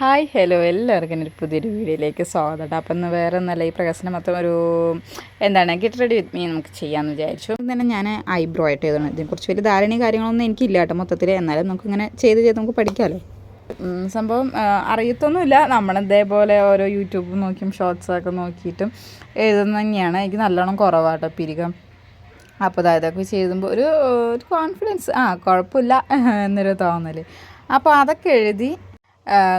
Hi hello എല്ലാവർക്കും ഒരു പുതിയൊരു വീഡിയോയിലേക്ക് സ്വാഗതം. അപ്പം ഇന്ന് വേറെ ഒന്നല്ല, ഈ പ്രകാശനം മൊത്തം ഒരു ഗെറ്റ് റെഡി വിത്ത് മീ നമുക്ക് ചെയ്യാമെന്ന് വിചാരിച്ചു. തന്നെ ഞാൻ ഐബ്രോ ആയിട്ട് ചെയ്തതാണ്. ഇതിനെക്കുറിച്ച് വലിയ ധാരണയും കാര്യങ്ങളൊന്നും എനിക്കില്ല കേട്ടോ മൊത്തത്തിൽ. എന്നാലും നമുക്കിങ്ങനെ ചെയ്ത് നമുക്ക് പഠിക്കാമല്ലോ. സംഭവം അറിയത്തൊന്നുമില്ല. നമ്മളിതേപോലെ ഓരോ യൂട്യൂബ് നോക്കിയും ഷോർട്സൊക്കെ നോക്കിയിട്ടും എഴുതുന്ന തന്നെയാണ്. എനിക്ക് നല്ലോണം കുറവാട്ടോ പിരികം. അപ്പോൾ ഇതൊക്കെ ചെയ്യുമ്പോൾ ഒരു കോൺഫിഡൻസ് കുഴപ്പമില്ല എന്നൊരു തോന്നൽ. അപ്പോൾ അതൊക്കെ എഴുതി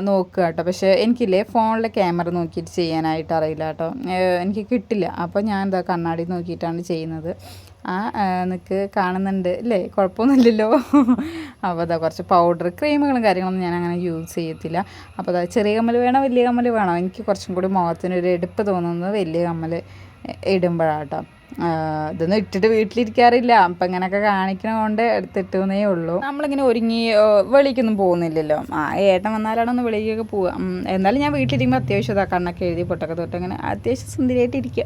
നോക്കുക കേട്ടോ. പക്ഷേ എനിക്കില്ലേ ഫോണിലെ ക്യാമറ നോക്കിയിട്ട് ചെയ്യാനായിട്ട് അറിയില്ല കേട്ടോ, എനിക്ക് കിട്ടില്ല. അപ്പോൾ ഞാൻ കണ്ണാടി നോക്കിയിട്ടാണ് ചെയ്യുന്നത്. നിനക്ക് കാണുന്നുണ്ട് അല്ലേ, കുഴപ്പമൊന്നുമില്ലല്ലോ. അപ്പോൾ കുറച്ച് പൗഡർ ക്രീമുകളും കാര്യങ്ങളൊന്നും ഞാൻ അങ്ങനെ യൂസ് ചെയ്യത്തില്ല. അപ്പോൾ ചെറിയ കമ്മൽ വേണോ വലിയ കമ്മൽ വേണോ, എനിക്ക് കുറച്ചും കൂടി മുഖത്തിനൊരു എടുപ്പ് തോന്നുന്നത് വലിയ കമ്മൽ ഇടുമ്പോഴാണ് കേട്ടോ. ഇതൊന്നും ഇട്ടിട്ട് വീട്ടിലിരിക്കാറില്ല. അപ്പം ഇങ്ങനെയൊക്കെ കാണിക്കണതുകൊണ്ട് എടുത്തിട്ടേ ഉള്ളൂ. നമ്മളിങ്ങനെ ഒരുങ്ങി വെളിക്കൊന്നും പോകുന്നില്ലല്ലോ. ഏട്ടൻ വന്നാലാണൊന്ന് വെളിക്കൊക്കെ പോവുക. എന്നാലും ഞാൻ വീട്ടിലിരിക്കുമ്പോൾ അത്യാവശ്യം കണ്ണൊക്കെ എഴുതി പൊട്ടൊക്കെ തൊട്ട് അങ്ങനെ അത്യാവശ്യം സുന്ദരിയായിട്ടിരിക്കുക.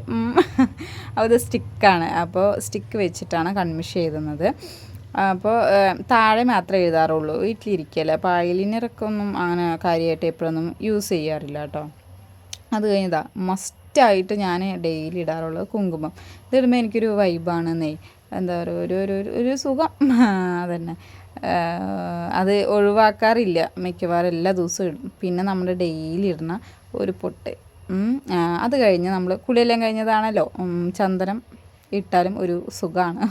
അത് സ്റ്റിക്കാണ്. അപ്പോൾ സ്റ്റിക്ക് വെച്ചിട്ടാണ് കൺമിഷ് എഴുതുന്നത്. അപ്പോൾ താഴെ മാത്രമേ എഴുതാറുള്ളൂ, വീട്ടിലിരിക്കുകയല്ലേ. അപ്പോൾ ഐലൈനറൊക്കെ ഒന്നും അങ്ങനെ കാര്യമായിട്ട് എപ്പോഴൊന്നും യൂസ് ചെയ്യാറില്ല കേട്ടോ. അത് കഴിഞ്ഞതാ മസ്റ്റായിട്ട് ഞാൻ ഡെയിലി ഇടാറുള്ളത് കുങ്കുമം. ഇതിടുമ്പോൾ എനിക്കൊരു വൈബാണെന്നേ, എന്താ പറയുക, ഒരു സുഖം അതന്നെ. അത് ഒഴിവാക്കാറില്ല, മിക്കവാറും എല്ലാ ദിവസവും ഇടും. പിന്നെ നമ്മൾ ഡെയിലി ഇടുന്ന ഒരു പൊട്ട്. അത് കഴിഞ്ഞ് നമ്മൾ കുളിയെല്ലാം കഴിഞ്ഞതാണല്ലോ, ചന്ദനം ഇട്ടാലും ഒരു സുഖമാണ്,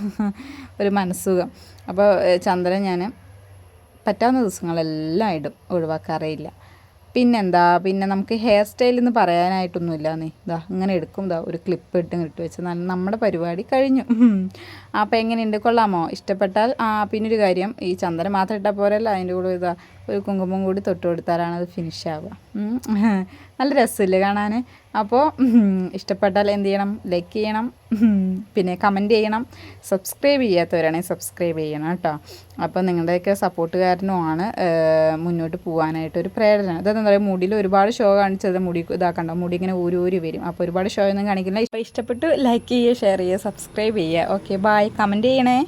ഒരു മനസ്സുഖം. അപ്പോൾ ചന്ദനം ഞാൻ പറ്റാവുന്ന ദിവസങ്ങളെല്ലാം ഇടും, ഒഴിവാക്കാറേ ഇല്ല. പിന്നെ നമുക്ക് ഹെയർ സ്റ്റൈൽ എന്ന് പറയാനായിട്ടൊന്നുമില്ല. ഇങ്ങനെ എടുക്കും, ഒരു ക്ലിപ്പ് ഇട്ട് വെച്ചാൽ നമ്മുടെ പരിപാടി കഴിഞ്ഞു. അപ്പോൾ എങ്ങനെയുണ്ട്, കൊള്ളാമോ? ഇഷ്ടപ്പെട്ടാൽ പിന്നൊരു കാര്യം, ഈ ചന്ദനം മാത്രം ഇട്ടാൽ പോരല്ല, അതിൻ്റെ കൂടെ ഒരു കുങ്കുമം കൂടി തൊട്ട് കൊടുത്താലാണ് അത് ഫിനിഷ് ആവുക. നല്ല രസമില്ലേ കാണാൻ? അപ്പോൾ ഇഷ്ടപ്പെട്ടാൽ എന്ത് ചെയ്യണം, ലൈക്ക് ചെയ്യണം, പിന്നെ കമൻറ്റ് ചെയ്യണം. സബ്സ്ക്രൈബ് ചെയ്യാത്തവരാണെങ്കിൽ സബ്സ്ക്രൈബ് ചെയ്യണം കേട്ടോ. അപ്പോൾ നിങ്ങളുടെയൊക്കെ സപ്പോർട്ട് കാരണമാണ് മുന്നോട്ട് പോകാനായിട്ടൊരു പ്രേരണ. അതെന്താ പറയുക, മുടിയിൽ ഒരുപാട് ഷോ കാണിച്ചത് മുടി ഇതാക്കണ്ട, മുടി ഇങ്ങനെ ഊരി വരും. അപ്പോൾ ഒരുപാട് ഷോ ഒന്നും കാണിക്കില്ല. ഇപ്പോൾ ഇഷ്ടപ്പെട്ട് ലൈക്ക് ചെയ്യുക, ഷെയർ ചെയ്യുക, സബ്സ്ക്രൈബ് ചെയ്യുക. Okay, by. കമൻറ്റ് ചെയ്യണേ.